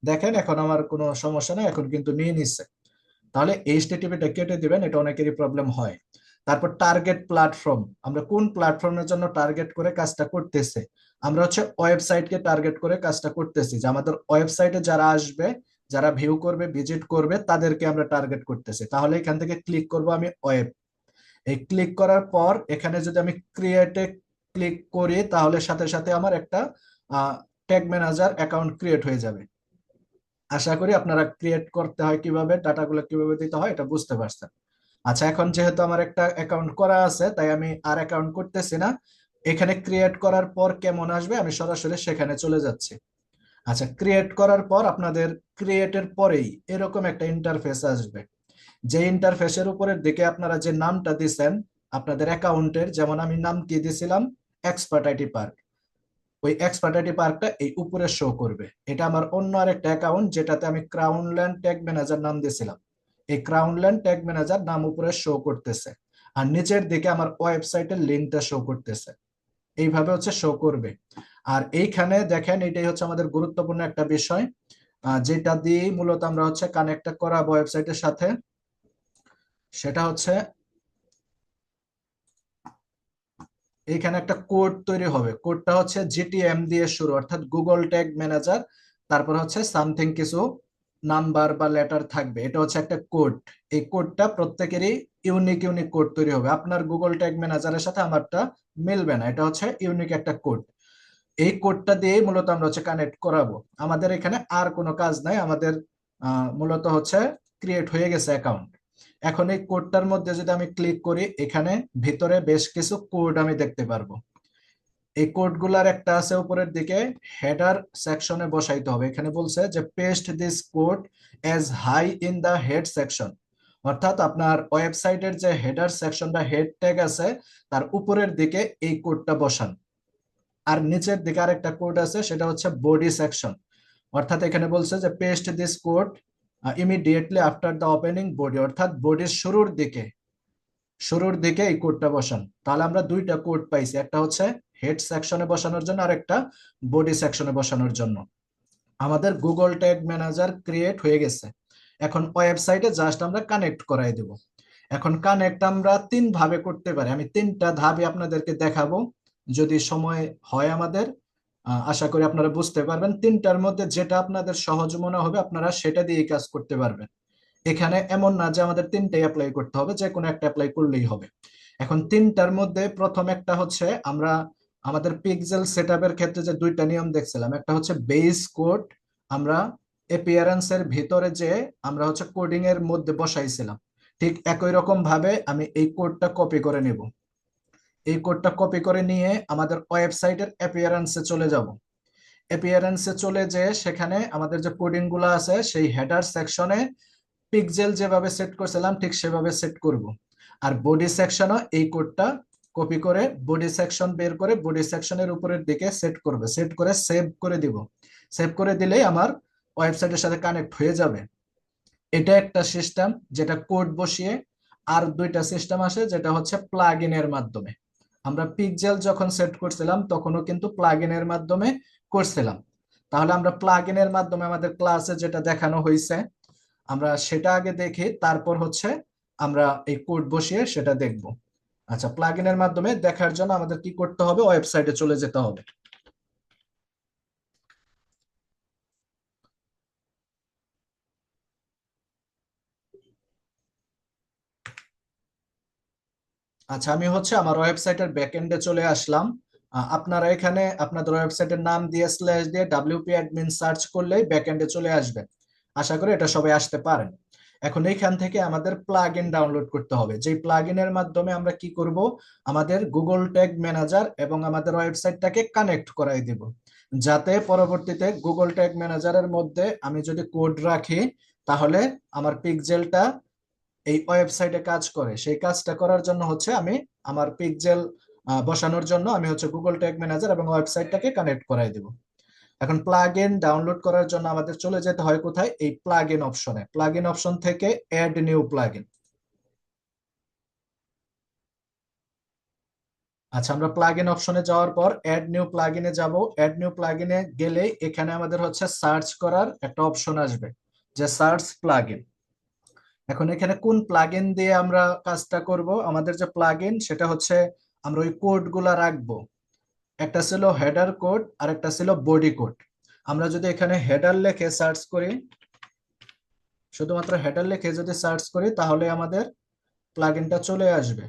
দেখেন এখন আমার কোনো সমস্যা নেই, এখন কিন্তু নিয়ে নিচ্ছে। তাহলে এইচটিটিপিটা কেটে দিবেন, এটা অনেকেরই প্রবলেম হয়। তারপর টার্গেট প্ল্যাটফর্ম, আমরা কোন প্ল্যাটফর্মের জন্য টার্গেট করে কাজটা করতেছে। আমরা হচ্ছে ওয়েবসাইটকে টার্গেট করে কাজটা করতেছি, যে আমাদের ওয়েবসাইটে যারা আসবে, যারা ভিউ করবে, ভিজিট করবে, তাদেরকে আমরা টার্গেট করতেছি। তাহলে এখান থেকে ক্লিক করব আমি ওয়েব। এই ক্লিক করার পর এখানে যদি আমি ক্রিয়েটে ক্লিক করি তাহলে সাথে সাথে আমার একটা ট্যাগ ম্যানেজার অ্যাকাউন্ট ক্রিয়েট হয়ে যাবে। আশা করি আপনারা ক্রিয়েট করতে হয় কিভাবে, ডাটাগুলো কিভাবে দিতে হয় এটা বুঝতে পারছেন। আচ্ছা, এখন যেহেতু আমার একটা অ্যাকাউন্ট করা আছে তাই আমি আর অ্যাকাউন্ট করতেছি না। এখানে ক্রিয়েট করার পর কেমন আসবে আমি সরাসরি সেখানে চলে যাচ্ছি। আচ্ছা, ক্রিয়েট করার পর আপনাদের ক্রিয়েটের পরেই এরকম একটা ইন্টারফেস আসবে। যে ইন্টারফেসের উপরের দিকে আপনারা যে নামটা দিছেন আপনাদের অ্যাকাউন্টের, যেমন আমি নাম কি দিয়েছিলাম, এক্সপার্ট আইটি পার্ক, ওই এক্সপার্ট আইটি পার্কটা এই উপরে শো করবে। এটা আমার অন্য আরেকটা অ্যাকাউন্ট যেটাতে আমি ক্রাউনল্যান্ড ট্যাগ ম্যানেজার নাম দিয়েছিলাম, এই ক্রাউনল্যান্ড ট্যাগ ম্যানেজার নাম উপরে শো করতেছে, আর নিচের দিকে আমার ওয়েবসাইটের লিঙ্কটা শো করতেছে। এইভাবে হচ্ছে শো করবে। আর এইখানে দেখেন এটাই হচ্ছে আমাদের গুরুত্বপূর্ণ একটা বিষয়, যেটা দিয়ে মূলত আমরা হচ্ছে কানেক্ট করাবো ওয়েবসাইটের সাথে। সেটা হচ্ছে এখানে একটা কোড তৈরি হবে, কোডটা হচ্ছে জিটিএম দিয়ে শুরু, অর্থাৎ গুগল ট্যাগ ম্যানেজার, তারপর হচ্ছে সামথিং কিছু নাম্বার বা লেটার থাকবে, এটা হচ্ছে একটা কোড। এই কোডটা প্রত্যেকেরই ইউনিক ইউনিক কোড তৈরি হবে, আপনার গুগল ট্যাগ ম্যানেজারের সাথে আমারটা মিলবে না, এটা হচ্ছে ইউনিক একটা কোড। এই কোডটা দিয়ে মূলত আমরা হচ্ছে কানেক্ট করাবো। আমাদের এখানে আর কোনো কাজ নাই, আমাদের মূলত হচ্ছে ক্রিয়েট হয়ে গেছে অ্যাকাউন্ট। এখন এই কোডটার মধ্যে যদি আমি ক্লিক করি এখানে ভিতরে বেশ কিছু কোড আমি দেখতে পারবো। এই কোডগুলার একটা আছে উপরের দিকে, হেডার সেকশনে বসাইতে হবে। এখানে বলছে যে paste this code as high in the head section, অর্থাৎ আপনার ওয়েবসাইটের যে হেডার সেকশন বা হেড ট্যাগ আছে তার উপরের দিকে এই কোডটা বসান। আর নিচের দিকে আরেকটা কোড আছে, সেটা হচ্ছে বডি সেকশন, অর্থাৎ এখানে বলছে যে paste this code immediately after the opening body, অর্থাৎ বডির শুরুর দিকে এই কোডটা বসান। তাহলে আমরা দুইটা কোড পাইছি, একটা হচ্ছে হেড সেকশনে বসানোর জন্য আর একটা বডি সেকশনে বসানোর জন্য। আমাদের গুগল ট্যাগ ম্যানেজার ক্রিয়েট হয়ে গেছে। এখন ওয়েবসাইটে জাস্ট আমরা কানেক্ট করাই দেব। এখন কানেক্ট আমরা তিন ভাবে করতে পারি, আমি তিনটা ধাপে আপনাদেরকে দেখাবো যদি সময় হয় আমাদের। আশা করি আপনারা বুঝতে পারবেন। তিনটার মধ্যে যেটা আপনাদের সহজ মনে হবে আপনারা সেটা দিয়ে কাজ করতে পারবেন। এখানে এমন না যে আমাদের তিনটাই অ্যাপ্লাই করতে হবে, যে কোনো একটা অ্যাপ্লাই করলেই হবে। এখন তিনটার মধ্যে প্রথম একটা হচ্ছে আমরা আমাদের পিক্সেল সেটআপের ক্ষেত্রে যে দুইটা নিয়ম দেখছিলাম, একটা হচ্ছে বেস কোড। আমরা অ্যাপিয়ারেন্স এর ভিতরে যে আমরা হচ্ছে কোডিং এর মধ্যে বসাইছিলাম, ঠিক একই রকম ভাবে আমি এই কোডটা কপি করে নেব। এই কোডটা কপি করে নিয়ে আমাদের ওয়েবসাইটের অ্যাপিয়ারেন্সে চলে যাব। অ্যাপিয়ারেন্সে চলে যেয়ে সেখানে আমাদের যে কোডিং গুলো আছে সেই হেডার সেকশনে পিক্সেল যেভাবে সেট করছিলাম ঠিক সেভাবে সেট করব। আর বডি সেকশনও এই কোডটা কপি করে বডি সেকশন বের করে বডি সেকশনের উপরের দিকে সেট করবে, সেট করে সেভ করে দিব। সেভ করে দিলেই আমার ওয়েবসাইটের সাথে কানেক্ট হয়ে যাবে। এটা একটা সিস্টেম যেটা কোড বসিয়ে। আর দুইটা সিস্টেম আছে যেটা হচ্ছে প্লাগ ইনের মাধ্যমে। আমরা পিক্সেল যখন সেট করছিলাম তখনও কিন্তু প্লাগ ইনের মাধ্যমে করছিলাম। তাহলে আমরা প্লাগ ইনের মাধ্যমে আমাদের ক্লাসে যেটা দেখানো হয়েছে আমরা সেটা আগে দেখি, তারপর হচ্ছে আমরা এই কোড বসিয়ে সেটা দেখব। আচ্ছা, প্লাগইনের মাধ্যমে দেখার জন্য আমাদের কি করতে হবে, ওয়েবসাইটে চলে যেতে হবে। আচ্ছা, আমি হচ্ছে আমার ওয়েবসাইটের ব্যাকএন্ডে চলে আসলাম। আপনারা এখানে আপনাদের ওয়েবসাইটের নাম দিয়ে স্ল্যাশ দিয়ে ডাব্লিউপি অ্যাডমিন সার্চ করলেই ব্যাকএন্ডে চলে আসবে। আশা করি এটা সবাই আসতে পারেন। এখন এইখান থেকে আমাদের প্লাগইন ডাউনলোড করতে হবে, যেই প্লাগইনের মাধ্যমে আমরা কি করব, আমাদের গুগল ট্যাগ ম্যানেজার এবং আমাদের ওয়েবসাইটটাকে কানেক্ট করাই দেব, যাতে পরবর্তীতে গুগল ট্যাগ ম্যানেজারের মধ্যে আমি যদি কোড রাখি তাহলে আমার পিক্সেলটা এই ওয়েবসাইটে কাজ করে। সেই কাজটা করার জন্য হচ্ছে আমি আমার পিক্সেল বসানোর জন্য আমি হচ্ছে গুগল ট্যাগ ম্যানেজার এবং ওয়েবসাইটটাকে কানেক্ট করাই দেব। এখন প্লাগইন ডাউনলোড করার জন্য আমাদের চলে যেতে হয় কোথায়, এই প্লাগইন অপশনে। প্লাগইন অপশন থেকে অ্যাড নিউ প্লাগইন। আচ্ছা, আমরা প্লাগইন অপশনে যাওয়ার পর অ্যাড নিউ প্লাগইনে যাব। অ্যাড নিউ প্লাগইনে গেলে এখানে আমাদের হচ্ছে সার্চ করার একটা অপশন আসবে, যে সার্চ প্লাগইন। এখন এখানে কোন প্লাগইন দিয়ে আমরা কাজটা করব, আমাদের যে প্লাগইন সেটা হচ্ছে আমরা ওই কোড গুলা রাখবো। একটা ছিল হেডার কোড আর একটা ছিল বডি কোড। আমরা যদি এখানে হেডার লিখে সার্চ করি, শুধুমাত্র হেডার লিখে যদি সার্চ করি তাহলে আমাদের প্লাগইনটা চলে আসবে।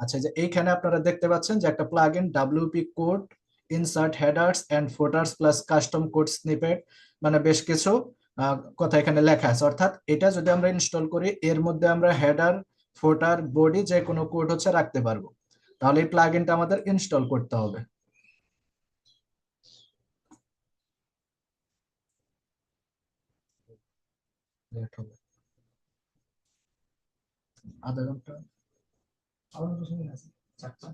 আচ্ছা, যে এইখানে আপনারা দেখতে পাচ্ছেন যে একটা plugin WP code insert headers and footers plus custom code snippet, মানে বেশ কিছু কথা এখানে লেখা আছে। অর্থাৎ এটা যদি আমরা ইনস্টল করি এর মধ্যে আমরা হেডার ফুটার বডি যে কোনো কোড হচ্ছে রাখতে পারবো। তাহলে এই প্লাগইনটা আমাদের ইনস্টল করতে হবে। লেট হবে আধা ঘন্টা। আচ্ছা,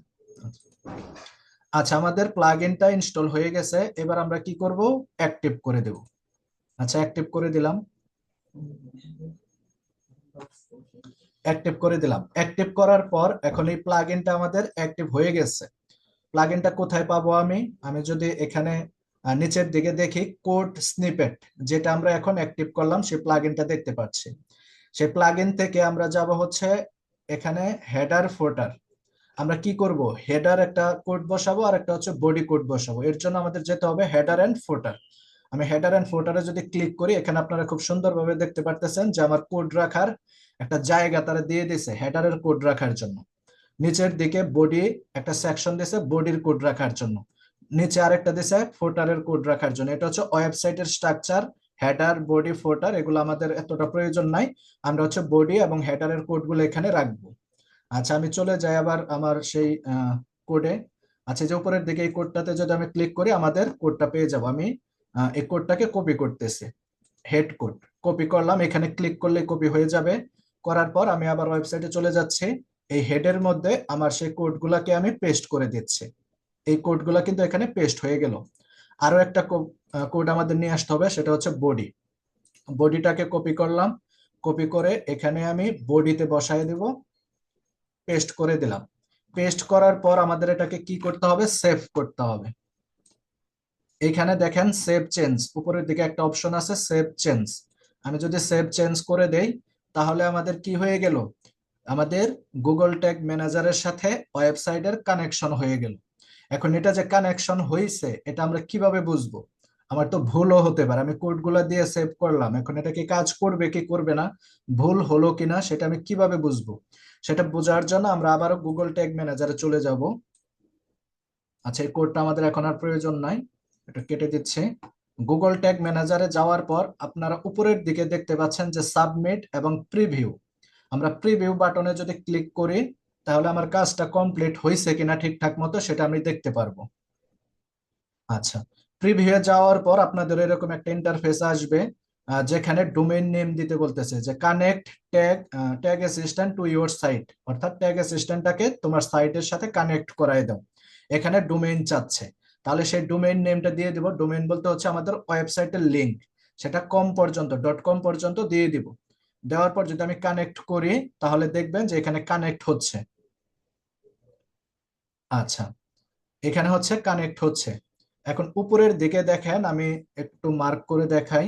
আচ্ছা, আমাদের প্লাগইনটা ইনস্টল হয়ে গেছে। এবার আমরা কি করব, অ্যাক্টিভ করে দেব। আচ্ছা, অ্যাক্টিভ করে দিলাম। অ্যাক্টিভ করে দিলাম। অ্যাক্টিভ করার পর এখন এই প্লাগইনটা আমাদের অ্যাক্টিভ হয়ে গেছে। প্লাগইনটা কোথায় পাবো, আমি আমি যদি এখানে নিচের দিকে দেখি কোড স্নিপেট, যেটা আমরা এখন অ্যাক্টিভ করলাম সেই প্লাগইনটা দেখতে পাচ্ছি। সেই প্লাগইন থেকে আমরা যাব হচ্ছে এখানে হেডার ফুটার। আমরা কি করব, হেডার একটা কোড বসাবো আর একটা হচ্ছে বডি কোড বসাবো। এর জন্য আমাদের যেতে হবে হেডার এন্ড ফুটার। আমি হেডার এন্ড ফুটারে যদি ক্লিক করি এখানে আপনারা খুব সুন্দরভাবে দেখতে পারতেছেন যে আমার কোড রাখার একটা জায়গা তারা দিয়ে দিয়েছে হেডারের কোড রাখার জন্য। নিচের দিকে বডি একটা সেকশন দিয়েছে বডির কোড রাখার জন্য। নিচে আরেকটা দিয়েছে ফুটারের কোড রাখার জন্য। এটা হচ্ছে ওয়েবসাইটের স্ট্রাকচার। হেডার বডি ফুটার এগুলো আমাদের এতটা প্রয়োজন নাই। আমরা হচ্ছে বডি এবং হেডারের কোডগুলো এখানে রাখবো। আচ্ছা, আমি চলে যাই আবার আমার সেই কোডে। আচ্ছা, যে উপরের দিকে এই কোডটাতে যদি আমি ক্লিক করি আমাদের কোডটা পেয়ে যাব। আমি এই কোডটাকে কপি করতেছি, হেড কোড কপি করলাম। এখানে ক্লিক করলে কপি হয়ে যাবে। করার পর আমি আবার ওয়েবসাইটে চলে যাচ্ছি। এই হেডের মধ্যে আমার সেই কোডগুলাকে আমি পেস্ট করে দিচ্ছি। এই কোডগুলা কিন্তু এখানে পেস্ট হয়ে গেল। আরো একটা কোড আমাদের নিয়ে আসতে হবে, সেটা হচ্ছে বডি। বডিটাকে কপি করলাম। কপি করে এখানে আমি বডিতে বসায় দেব। পেস্ট করে দিলাম। পেস্ট করার পর আমাদের এটাকে কি করতে হবে, সেভ করতে হবে। এখানে দেখেন সেভ চেঞ্জ, উপরের দিকে একটা অপশন আছে সেভ চেঞ্জ। আমি যদি সেভ চেঞ্জ করে দেই তাহলে আমাদের কি হয়ে গেল, আমাদের গুগল ট্যাগ ম্যানেজারের সাথে ওয়েবসাইটের কানেকশন হয়ে গেল। এখন এটা যে কানেকশন হয়েছে এটা আমরা কিভাবে বুঝবো? আমার তো ভুলও হতে পারে, আমি কোডগুলো দিয়ে সেভ করলাম, এখন এটা কি কাজ করবে কি করবে না, ভুল হলো কিনা সেটা আমি কিভাবে বুঝবো? সেটা বোঝার জন্য আমরা আবারও গুগল ট্যাগ ম্যানেজারে চলে যাব। আচ্ছা, এই কোডটা আমাদের এখন আর প্রয়োজন নাই, এটা কেটে দিচ্ছি। গুগল ট্যাগ ম্যানেজারে যাওয়ার পর আপনারা উপরের দিকে দেখতে পাচ্ছেন যে সাবমিট এবং প্রিভিউ। আমরা প্রিভিউ বাটনে যদি ক্লিক করি তাহলে আমার কাজটা কমপ্লিট হয়েছে কিনা ঠিকঠাক মতো সেটা আমি দেখতে পারবো। আচ্ছা, প্রিভিউ যাওয়ার পর আপনাদের এরকম একটা ইন্টারফেস আসবে, যেখানে ডোমেইন নেম দিতে বলতেছে যে connect tag tag assistant to your site, অর্থাৎ ট্যাগ অ্যাসিস্ট্যান্টটাকে তোমার সাইটের সাথে কানেক্ট করাই দাও। এখানে ডোমেইন চাচ্ছে, তাহলে সেই ডোমেইন নেমটা দিয়ে দিব। ডোমেইন বলতে হচ্ছে আমাদের ওয়েবসাইটের লিংক, সেটা কম পর্যন্ত .com পর্যন্ত দিয়ে দিব। দেওয়ার পর যদি আমি কানেক্ট করি তাহলে দেখবেন যে এখানে কানেক্ট হচ্ছে। আচ্ছা, এখানে হচ্ছে কানেক্ট হচ্ছে। এখন উপরের দিকে দেখেন, আমি একটু মার্ক করে দেখাই।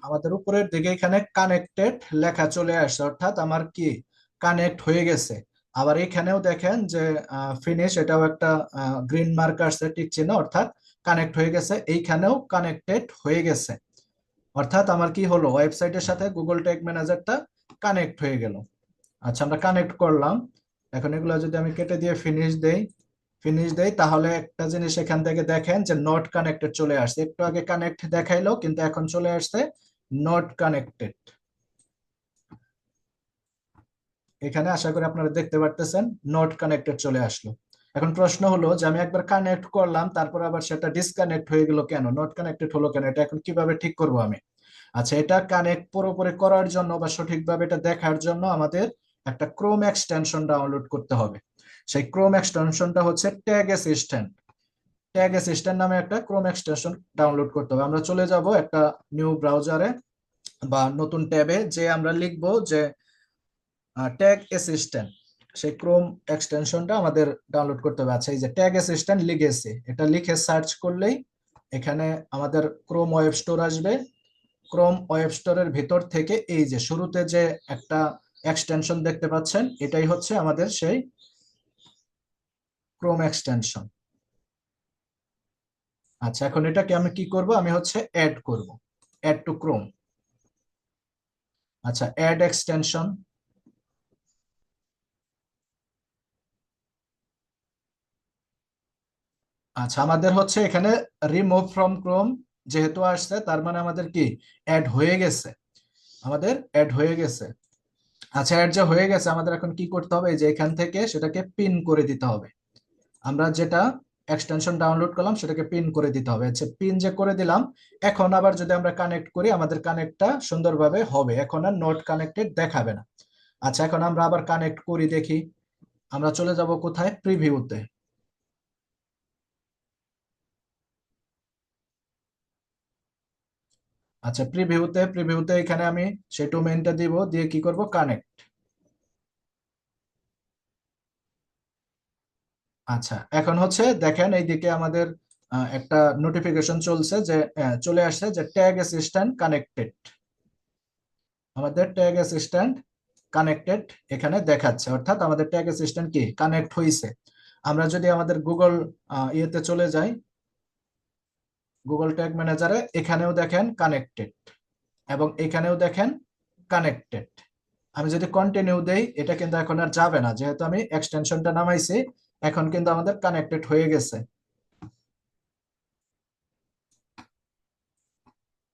আমাদের উপরের দিকে এখানে কানেক্টেড লেখা চলে আসছে, অর্থাৎ আমার কি কানেক্ট হয়ে গেছে। আবার এখানেও দেখেন যে ফিনিশ, এটাও একটা গ্রিন মার্ক আসছে, টিক চিহ্ন, অর্থাৎ কানেক্ট হয়ে গেছে। এইখানেও কানেক্টেড হয়ে গেছে, অর্থাৎ আমার কি হলো, ওয়েবসাইটের সাথে গুগল ট্যাগ ম্যানেজারটা কানেক্ট হয়ে গেল। আচ্ছা, আমরা কানেক্ট করলাম। এখন এগুলো যদি আমি কেটে দিয়ে ফিনিশ দেই তাহলে একটা জিনিস এখান থেকে দেখেন যে নট কানেক্টেড চলে আসছে। একটু আগে কানেক্ট দেখাইলো কিন্তু এখন চলে আসছে নট কানেক্টেড। এখানে আশা করি আপনারা দেখতে পারতেছেন নট কানেক্টেড চলে আসলো। এখন প্রশ্ন হলো যে আমি একবার কানেক্ট করলাম তারপর আবার সেটা ডিসকানেক্ট হয়ে গেল কেন, নট কানেক্টেড হলো কেন, এটা এখন কিভাবে ঠিক করব আমি? আচ্ছা, এটা কানেক্ট পুরোপুরি করার জন্য বা সঠিকভাবে এটা দেখার জন্য আমাদের একটা ক্রোম এক্সটেনশন ডাউনলোড করতে হবে। সেই ক্রোম এক্সটেনশনটা হচ্ছে ট্যাগ অ্যাসিস্ট্যান্ট। ট্যাগ অ্যাসিস্ট্যান্ট নামে একটা ক্রোম এক্সটেনশন ডাউনলোড করতে হবে। আমরা চলে যাব একটা নিউ ব্রাউজারে বা নতুন ট্যাবে, যে আমরা লিখবো যে ট্যাগ অ্যাসিস্ট্যান্ট। সেই ক্রোম এক্সটেনশনটা আমাদের ডাউনলোড করতে হবে। আচ্ছা, এই যে ট্যাগ অ্যাসিস্ট্যান্ট লিখেছি, এটা লিখে সার্চ করলেই এখানে আমাদের ক্রোম ওয়েব স্টোর আসবে। ক্রোম ওয়েব স্টোরের ভিতর থেকে এই যে শুরুতে যে একটা এক্সটেনশন দেখতে পাচ্ছেন, এটাই হচ্ছে আমাদের সেই ক্রোম এক্সটেনশন। আচ্ছা, এখন এটাকে আমি কি করব, আমি হচ্ছে অ্যাড করব, অ্যাড টু ক্রোম। আচ্ছা, অ্যাড এক্সটেনশন। আচ্ছা, আমাদের হচ্ছে এখানে রিমুভ ফ্রম ক্রোম যেহেতু আসছে, তার মানে আমাদের কি অ্যাড হয়ে গেছে, আমাদের অ্যাড হয়ে গেছে। আচ্ছা, অ্যাড যে হয়ে গেছে আমাদের এখন কি করতে হবে, এই যে এখান থেকে সেটাকে পিন করে দিতে হবে। আমরা যেটা এক্সটেনশন ডাউনলোড করলাম সেটাকে পিন করে দিতে হবে। আচ্ছা, পিন যে করে দিলাম, এখন আবার যদি আমরা কানেক্ট করি আমাদের কানেক্টটা সুন্দরভাবে হবে, এখন আর নট কানেক্টেড দেখাবে না। আচ্ছা, এখন আমরা আবার কানেক্ট করি দেখি। আমরা চলে যাব কোথায়, প্রিভিউতে। আচ্ছা, প্রিভিউতে এখানে আমি সেই ডোমেইনটা দিব, দিয়ে কি করব, কানেক্ট। আচ্ছা, এখন হচ্ছে দেখেন এইদিকে আমাদের একটা নোটিফিকেশন চলছে যে চলে আসছে যে ট্যাগ অ্যাসিস্ট্যান্ট কানেক্টেড। আমাদের ট্যাগ অ্যাসিস্ট্যান্ট কানেক্টেড এখানে দেখাচ্ছে, অর্থাৎ আমাদের ট্যাগ অ্যাসিস্ট্যান্ট কি কানেক্ট হয়েছে। আমরা যদি আমাদের গুগল ইয়েতে চলে যাই, গুগল ট্যাগ ম্যানেজারে, এখানেও দেখেন কানেক্টেড এবং এখানেও দেখেন কানেক্টেড। আমি যদি কন্টিনিউ দেই এটা কিন্তু এখন আর যাবে না, যেহেতু আমি এক্সটেনশনটা নামাইছি। এখন কিন্তু আমাদের কানেক্টেড হয়ে গেছে,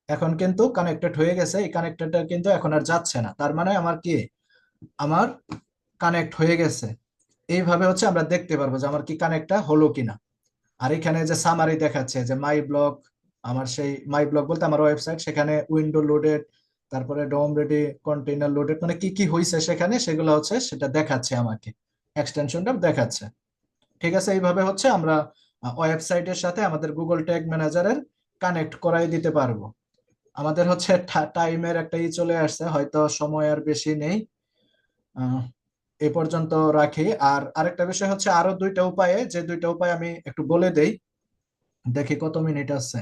এখন কিন্তু কানেক্টেড হয়ে গেছে। এই কানেক্টেডটা কিন্তু এখন আর যাচ্ছে না, তার মানে আমার কি, আমার কানেক্ট হয়ে গেছে। এইভাবে হচ্ছে আমরা দেখতে পারবো যে আমার কি কানেক্টটা হলো কিনা। আর এখানে যে সামারি দেখাচ্ছে যে মাই ব্লগ, আমার সেই মাই ব্লগ বলতে আমার ওয়েবসাইট, সেখানে উইন্ডো লোডেড, তারপরে ডোম রেডি, কন্টেইনার লোডেড, মানে কি কি হয়েছে সেখানে সেগুলো হচ্ছে সেটা দেখাচ্ছে আমাকে, এক্সটেনশনটা দেখাচ্ছে। ঠিক আছে, এইভাবে হচ্ছে আমরা ওয়েবসাইটের সাথে আমাদের গুগল ট্যাগ ম্যানেজারের কানেক্ট করাই দিতে পারবো। আমাদের হচ্ছে টাইমের একটা চলে আসছে, হয়তো সময় আর বেশি নেই। আহ, এ পর্যন্ত রাখি। আর আরেকটা বিষয় হচ্ছে আরো দুইটা উপায়ে, যে দুইটা উপায় আমি একটু বলে দেই, দেখি কত মিনিট আছে।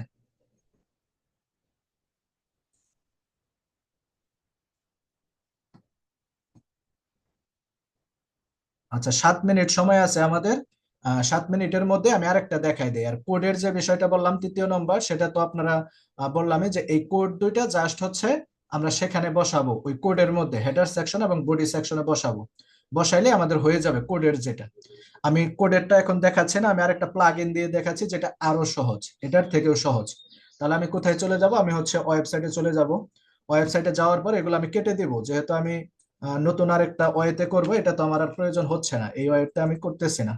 আচ্ছা, 7 মিনিট সময় আছে আমাদের। 7 মিনিটের মধ্যে আমি আরেকটা দেখাই দিই। আর কোডের যে বিষয়টা বললাম 3য় নম্বর, সেটা তো আপনারা বললামই যে এই কোড দুইটা জাস্ট হচ্ছে আমরা সেখানে বসাবো, ওই কোডের মধ্যে হেডার সেকশন এবং বডি সেকশনে বসাবো। বসাইলে আমাদের হয়ে যাবে কোডের যেটা। আমি কোডেরটা এখন দেখাচ্ছি না, আমি আরেকটা প্লাগ ইন দিয়ে দেখাচ্ছি যেটা আরো সহজ, এটার থেকেও সহজ। তাহলে আমি কোথায় চলে যাব? আমি হচ্ছে ওয়েবসাইটে চলে যাব। ওয়েবসাইটে যাওয়ার পর এগুলো আমি কেটে দিব, যেহেতু আমি নতুন আরেকটা ওয়েতে করব, এটা তো আমার আর প্রয়োজন হচ্ছে না, এই ওয়েতে আমি করতেছি না।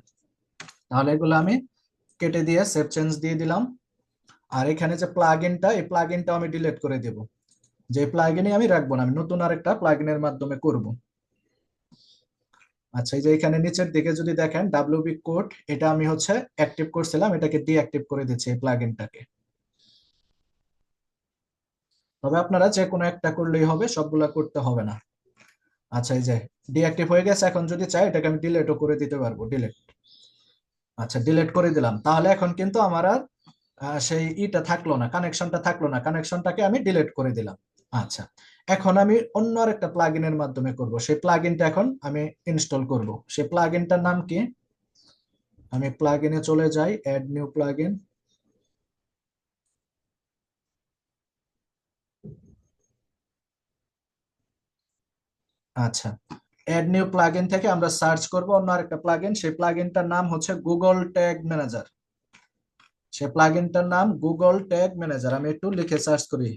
তাহলে এগুলো আমি কেটে দিয়ে সেভ চেঞ্জ দিয়ে দিলাম। আর এখানে যে প্লাগইনটা, এই প্লাগইনটা আমি ডিলিট করে দেব। যে প্লাগইনই আমি রাখবো না, আমি নতুন আরেকটা প্লাগইনের মাধ্যমে করব। আচ্ছা, এই যে এখানে নিচের দিকে যদি দেখেন ডাব্লিউপি কোড, এটা আমি হচ্ছে অ্যাক্টিভ করছিলাম, এটাকে ডিঅ্যাক্টিভ করে দিচ্ছি এই প্লাগইনটাকে। তবে আপনারা যে কোনো একটা করলেই হবে, সবগুলা করতে হবে না। আচ্ছা, এই যে ডিঅ্যাক্টিভ হয়ে গেছে। এখন যদি চাই এটাকে আমি ডিলিটও করে দিতে পারবো, ডিলিট। আচ্ছা, ডিলিট করে দিলাম। তাহলে এখন কিন্তু আমার আর সেই ইটা থাকলো না, কানেকশনটা থাকলো না, কানেকশনটাকে আমি ডিলিট করে দিলাম। আচ্ছা, এখন আমি অন্য আরেকটা প্লাগইনের মাধ্যমে করব। সেই প্লাগইনটা এখন আমি ইনস্টল করব। সেই প্লাগইনটার নাম কি? আমি প্লাগইনে চলে যাই, অ্যাড নিউ প্লাগইন। আচ্ছা, অ্যাড নিউ প্লাগইন থেকে আমরা সার্চ করব অন্য আরেকটা প্লাগইন। সেই প্লাগইনটার নাম হচ্ছে গুগল ট্যাগ ম্যানেজার। সেই প্লাগইনটার নাম গুগল ট্যাগ ম্যানেজার। আমি একটু লিখে সার্চ করি।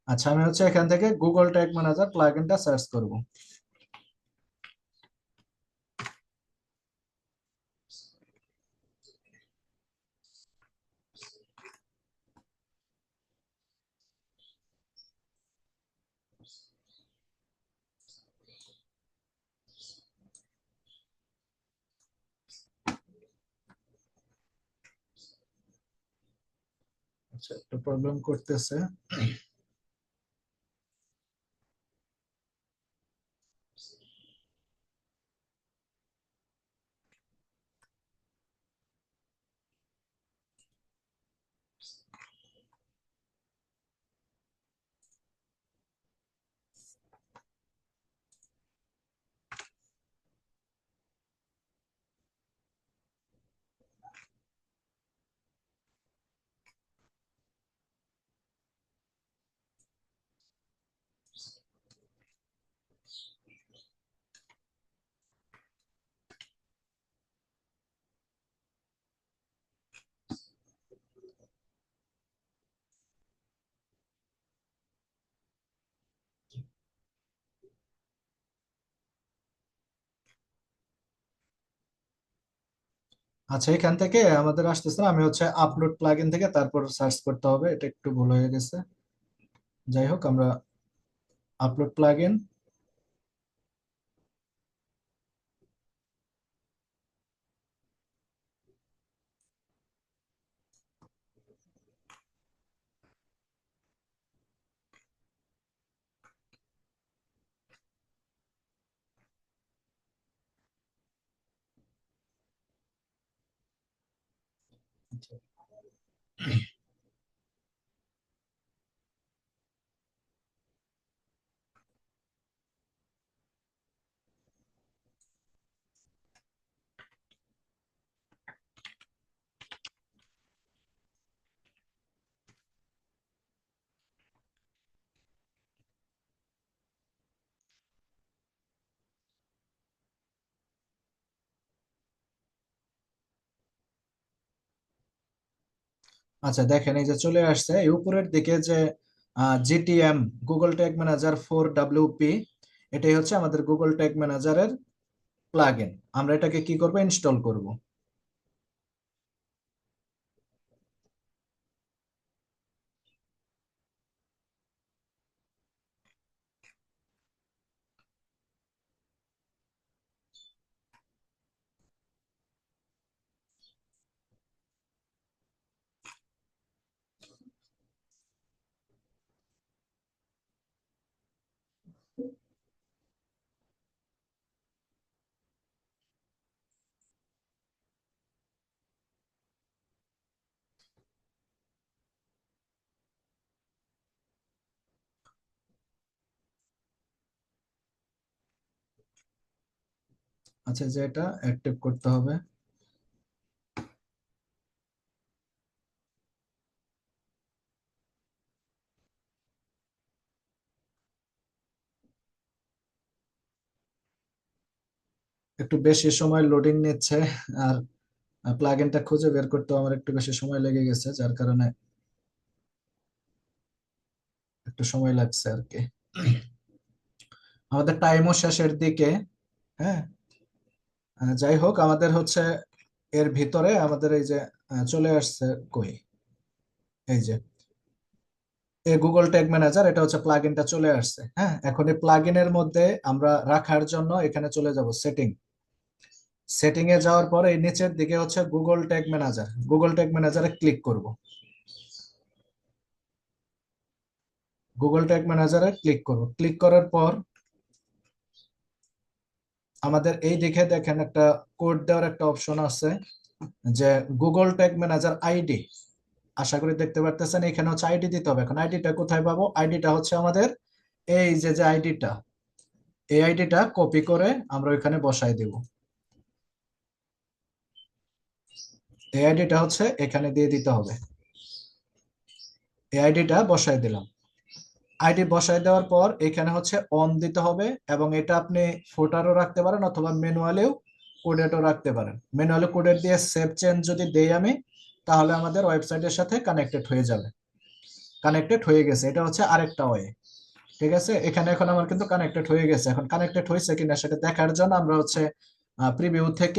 আচ্ছা, আমি হচ্ছে এখান থেকে গুগল ট্যাগ ম্যানেজার প্লাগইনটা সার্চ করব। আচ্ছা, একটু প্রবলেম করতেছে। আচ্ছা, এখান থেকে আমাদের আসতেছে না, আমি হচ্ছে আপলোড প্লাগইন থেকে তারপর সার্চ করতে হবে, এটা একটু ভুল হয়ে গেছে। যাই হোক, আমরা আপলোড প্লাগইন। আচ্ছা, দেখেন এই যে চলে আসছে এই উপরের দিকে যে GTM, Google tag manager 4 WP, এটাই হচ্ছে আমাদের গুগল ট্যাগ ম্যানেজারের প্লাগইন। আমরা এটাকে কি করব, ইনস্টল করব। আচ্ছা, যে এটা অ্যাক্টিভ করতে হবে। একটু বেশি সময় লোডিং নিচ্ছে, আর প্লাগইনটা খুঁজে বের করতে আমার একটু বেশি সময় লেগে গেছে, যার কারণে একটু সময় লাগছে আর কি। আমাদের টাইমও শেষের দিকে। হ্যাঁ, যাই হোক, আমাদের হচ্ছে এর ভিতরে আমাদের এই যে চলে আসছে, কই, এই যে এই গুগল ট্যাগ ম্যানেজার, এটা হচ্ছে প্লাগইনটা চলে আসছে। হ্যাঁ, এখন এই প্লাগইনের মধ্যে আমরা রাখার জন্য এখানে চলে যাব সেটিং। সেটিং এ যাওয়ার পরে এই নিচের দিকে হচ্ছে Google tag manager, Google tag ম্যানেজারে ক্লিক করব। গুগল ট্যাগ ম্যানেজারে ক্লিক করব, ক্লিক করার পর আমাদের এই দিকে দেখেন একটা কোড দেওয়ার একটা অপশন আছে, যে গুগল ট্যাগ ম্যানেজার আইডি। আশা করি দেখতে পারতেছেন, এখানে হচ্ছে আইডি দিতে হবে। এখন আইডিটা কোথায় পাবো? আইডিটা হচ্ছে আমাদের এই যে যে আইডিটা, এই আইডিটা কপি করে আমরা ওইখানে বসাই দিব। এই আইডিটা হচ্ছে এখানে দিয়ে দিতে হবে। এই আইডিটা বসাই দিলাম। আইডি বসাই দেওয়ার পর এখানে হচ্ছে অন দিতে হবে, এবং এটা আপনি ফুটারও রাখতে পারেন অথবা ম্যানুয়ালিও কোডেটও রাখতে পারেন। ম্যানুয়ালি কোডেট দিয়ে সেভ চেঞ্জ যদি দেই আমি, তাহলে আমাদের ওয়েবসাইটের সাথে কানেক্টেড হয়ে যাবে। কানেক্টেড হয়ে গেছে, এটা হচ্ছে আরেকটা ওয়ে। ঠিক আছে, এখানে এখন আমার কিন্তু কানেক্টেড হয়ে গেছে। এখন কানেক্টেড হয়েছে কিনা সেটা দেখার জন্য আমরা হচ্ছে প্রিভিউ থেকে